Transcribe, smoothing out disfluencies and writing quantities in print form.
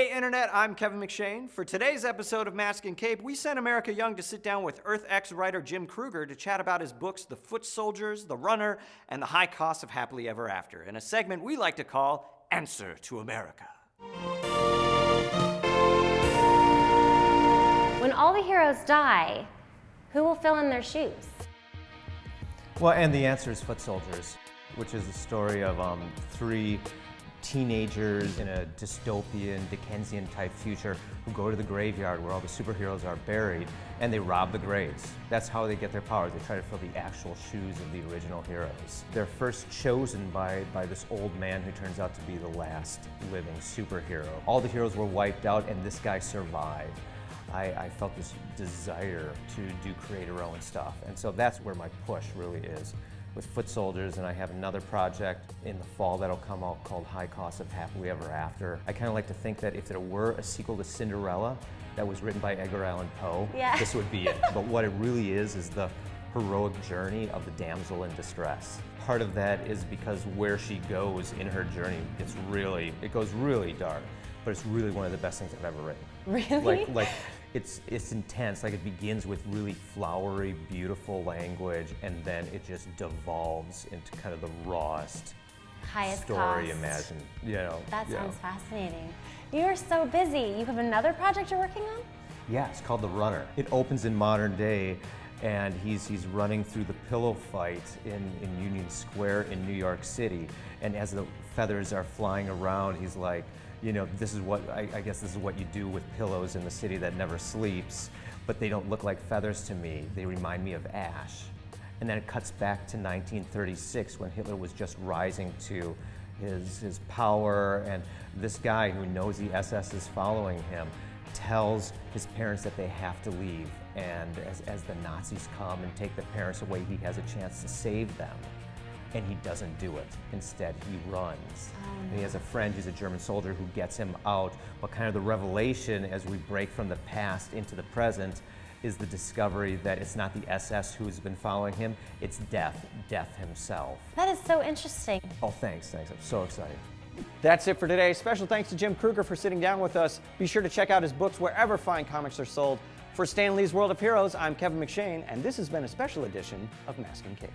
Hey Internet, I'm Kevin McShane. For today's episode of Mask and Cape, we sent America Young to sit down with Earth X writer Jim Krueger to chat about his books The Foot Soldiers, The Runner, and The High Cost of Happily Ever After, in a segment we like to call Answer to America. When all the heroes die, who will fill in their shoes? Well, and the answer is Foot Soldiers, which is the story of three teenagers in a dystopian, Dickensian-type future who go to the graveyard where all the superheroes are buried, and they rob the graves. That's how they get their powers. They try to fill the actual shoes of the original heroes. They're first chosen by this old man who turns out to be the last living superhero. All the heroes were wiped out, and this guy survived. I felt this desire to do creator own stuff, and so that's where my push really is with Foot Soldiers. And I have another project in the fall that'll come out called High Cost of Happily Ever After. I kind of like to think that if there were a sequel to Cinderella that was written by Edgar Allan Poe, this would be it. But what it really is the heroic journey of the damsel in distress. Part of that is because where she goes in her journey, it goes really dark, but it's really one of the best things I've ever written. Really? Like it's intense. Like, it begins with really flowery, beautiful language, and then it just devolves into kind of the rawest Highest story cost. imagined. That sounds fascinating. You are so busy. You have another project you're working on? Yeah, it's called The Runner. It opens in modern day, and he's running through the pillow fight in Union Square in New York City. And as the feathers are flying around, he's like, this is what, I guess this is what you do with pillows in the city that never sleeps, but they don't look like feathers to me. They remind me of ash. And then it cuts back to 1936 when Hitler was just rising to his power, and this guy who knows the SS is following him tells his parents that they have to leave. And as the Nazis come and take the parents away, he has a chance to save them. And he doesn't do it. Instead, he runs. And he has a friend who's a German soldier who gets him out. But kind of the revelation as we break from the past into the present is the discovery that it's not the SS who's been following him, it's death himself. That is so interesting. Oh, thanks. I'm so excited. That's it for today. Special thanks to Jim Krueger for sitting down with us. Be sure to check out his books wherever fine comics are sold. For Stan Lee's World of Heroes, I'm Kevin McShane, and this has been a special edition of Mask and Cape.